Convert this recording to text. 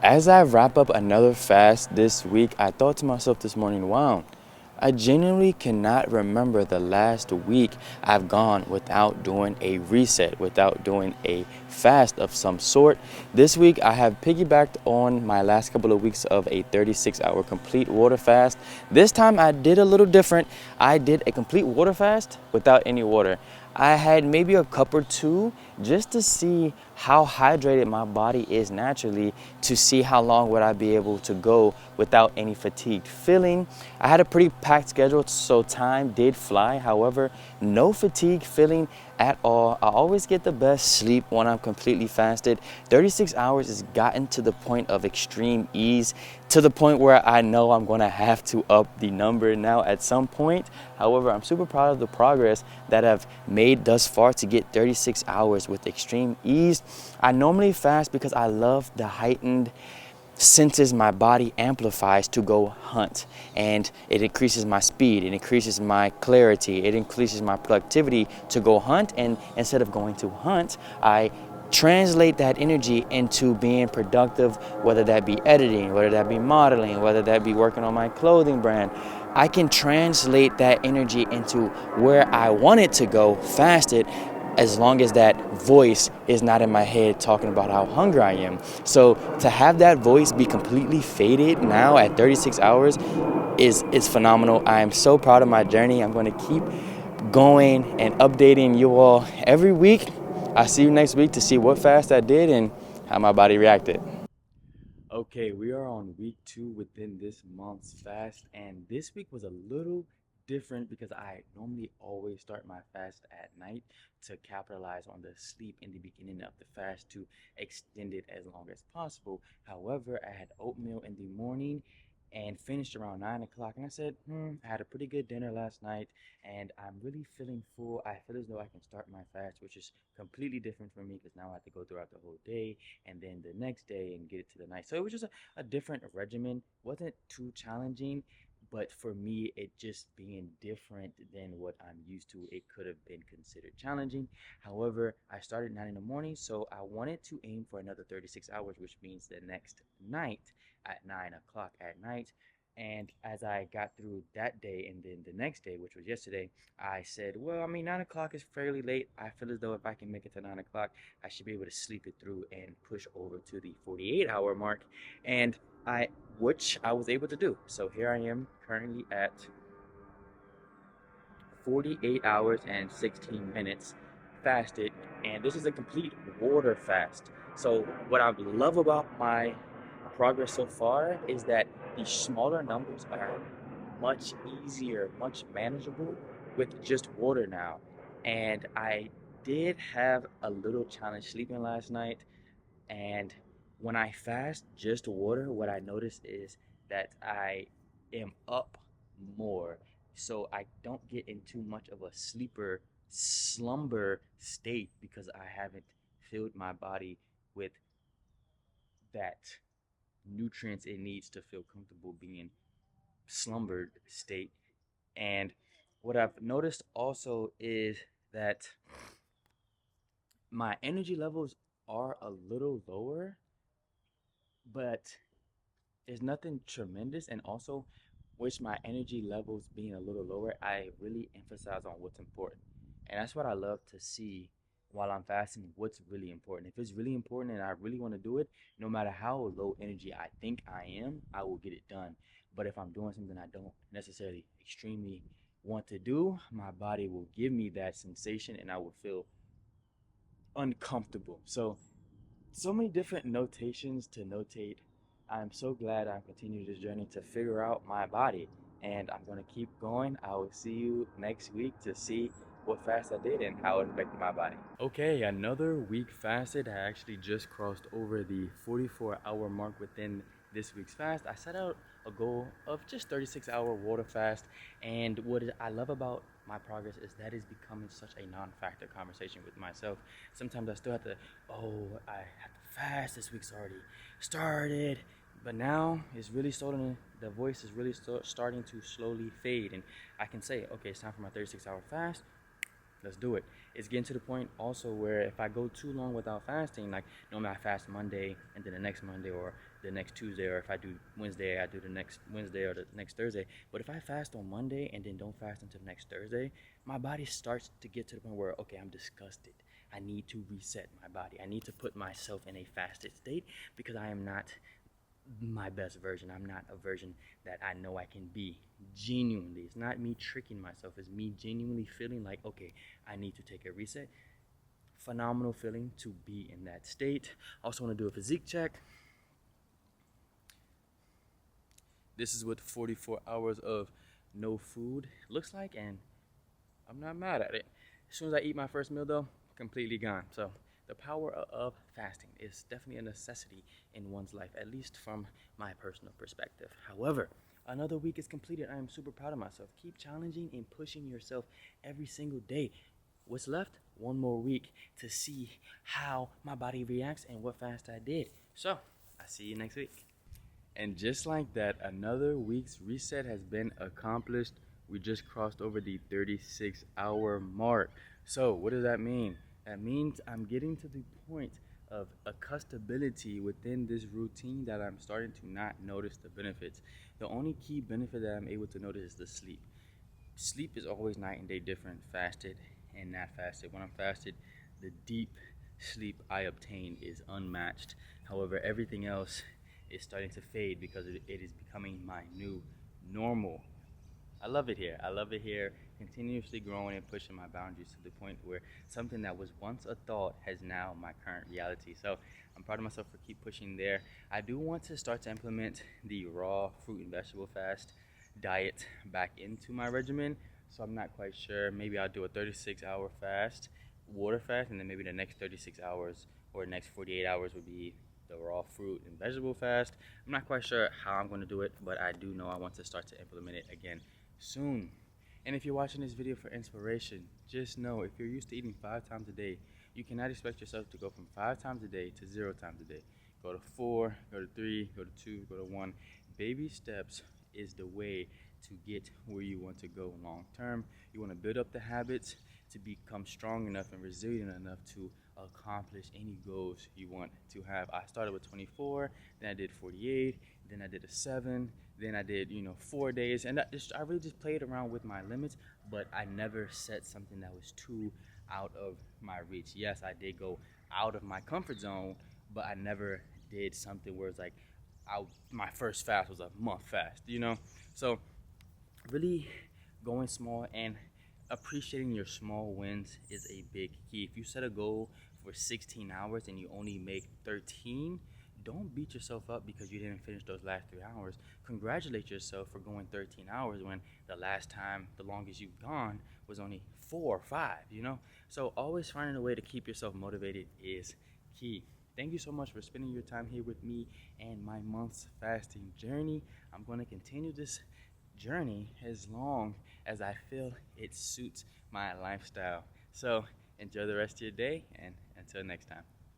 As I wrap up another fast this week, I thought to myself this morning, wow, I genuinely cannot remember the last week I've gone without doing a reset, without doing a fast of some sort. This week I have piggybacked on my last couple of weeks of a 36-hour complete water fast. This time I did a little different. I did a complete water fast without any water. I had maybe a cup or two just to see how hydrated my body is naturally, to see how long would I be able to go without any fatigued feeling. I had a pretty packed schedule, so time did fly. However, no fatigue feeling at all. I always get the best sleep when I'm completely fasted. 36 hours has gotten to the point of extreme ease, to the point where I know I'm gonna have to up the number now at some point. However, I'm super proud of the progress that I've made thus far to get 36 hours with extreme ease. I normally fast because I love the heightened senses my body amplifies to go hunt, and it increases my speed, it increases my clarity, it increases my productivity to go hunt. And instead of going to hunt, I translate that energy into being productive, whether that be editing, whether that be modeling, whether that be working on my clothing brand. I can translate that energy into where I want it to go fasted, as long as that voice is not in my head talking about how hungry I am. So to have that voice be completely faded now at 36 hours is phenomenal. I am so proud of my journey. I'm going to keep going and updating you all every week. I'll see you next week to see what fast I did and how my body reacted. Okay, we are on week 2 within this month's fast, and this week was a little different because I normally always start my fast at night to capitalize on the sleep in the beginning of the fast to extend it as long as possible. However, I had oatmeal in the morning and finished around 9 o'clock, and I said, I had a pretty good dinner last night, and I'm really feeling full. I feel as though I can start my fast, which is completely different for me because now I have to go throughout the whole day and then the next day and get it to the night. So it was just a different regimen. Wasn't too challenging, but for me, it just being different than what I'm used to, it could have been considered challenging. However, I started 9 in the morning, so I wanted to aim for another 36 hours, which means the next night at 9 o'clock at night. And as I got through that day and then the next day, which was yesterday, I said, well, I mean, 9 o'clock is fairly late. I feel as though if I can make it to 9 o'clock, I should be able to sleep it through and push over to the 48-hour mark. And which I was able to do. So here I am currently at 48 hours and 16 minutes fasted, and this is a complete water fast. So what I love about my progress so far is that the smaller numbers are much easier, much manageable with just water now. And I did have a little challenge sleeping last night, and when I fast just water, what I notice is that I am up more. So I don't get into much of a sleeper slumber state because I haven't filled my body with that nutrients it needs to feel comfortable being slumbered state. And what I've noticed also is that my energy levels are a little lower, but it's nothing tremendous. And also, with my energy levels being a little lower, I really emphasize on what's important. And that's what I love to see while I'm fasting, what's really important. If it's really important and I really want to do it, no matter how low energy I think I am, I will get it done. But if I'm doing something I don't necessarily extremely want to do, my body will give me that sensation and I will feel uncomfortable. So many different notations to notate. I'm so glad I've continued this journey to figure out my body, and I'm going to keep going. I will see you next week to see what fast I did and how it affected my body. Okay, another week fasted. I actually just crossed over the 44-hour mark within this week's fast. I set out a goal of just 36-hour water fast, and what I love about my progress is that is becoming such a non-factor conversation with myself. Sometimes I still have to, oh, I have to fast. This week's already started, but now it's really starting. The voice is really starting to slowly fade, and I can say, okay, it's time for my 36-hour fast. Let's do it. It's getting to the point also where if I go too long without fasting, like normally I fast Monday and then the next Monday, or the next Tuesday, or if I do Wednesday, I do the next Wednesday or the next Thursday. But if I fast on Monday and then don't fast until next Thursday, my body starts to get to the point where, okay, I'm disgusted. I need to reset my body. I need to put myself in a fasted state because I am not my best version. I'm not a version that I know I can be. Genuinely, it's not me tricking myself. It's me genuinely feeling like, okay, I need to take a reset. Phenomenal feeling to be in that state. Also want to do a physique check. This is what 44 hours of no food looks like, and I'm not mad at it. As soon as I eat my first meal though, completely gone. So the power of fasting is definitely a necessity in one's life, at least from my personal perspective. However, another week is completed. I am super proud of myself. Keep challenging and pushing yourself every single day. What's left? One more week to see how my body reacts and what fast I did. So I see you next week. And just like that, another week's reset has been accomplished. We just crossed over the 36-hour mark. So what does that mean? That means I'm getting to the point of accountability within this routine that I'm starting to not notice the benefits. The only key benefit that I'm able to notice is the sleep. Sleep is always night and day different, fasted and not fasted. When I'm fasted, the deep sleep I obtain is unmatched. However, everything else is starting to fade because it is becoming my new normal. I love it here. I love it here, continuously growing and pushing my boundaries to the point where something that was once a thought has now my current reality. So I'm proud of myself for keep pushing there. I do want to start to implement the raw fruit and vegetable fast diet back into my regimen. So I'm not quite sure. Maybe I'll do a 36-hour fast, water fast, and then maybe the next 36 hours or the next 48 hours would be the raw fruit and vegetable fast. I'm not quite sure how I'm going to do it, but I do know I want to start to implement it again soon. And if you're watching this video for inspiration, just know if you're used to eating 5 times a day, you cannot expect yourself to go from 5 times a day to 0 times a day. Go to 4, go to 3, go to 2, go to 1. Baby steps is the way to get where you want to go long term. You want to build up the habits to become strong enough and resilient enough to accomplish any goals you want to have. I started with 24, then I did 48, then I did a 7, then I did 4 days, and I really just played around with my limits, but I never set something that was too out of my reach. Yes, I did go out of my comfort zone, but I never did something where it's like my first fast was a month fast, So really going small and appreciating your small wins is a big key. If you set a goal for 16 hours and you only make 13, don't beat yourself up because you didn't finish those last 3 hours. Congratulate yourself for going 13 hours when the last time, the longest you've gone was only 4 or 5, So always finding a way to keep yourself motivated is key. Thank you so much for spending your time here with me and my month's fasting journey. I'm going to continue this journey as long as I feel it suits my lifestyle. So enjoy the rest of your day, and until next time.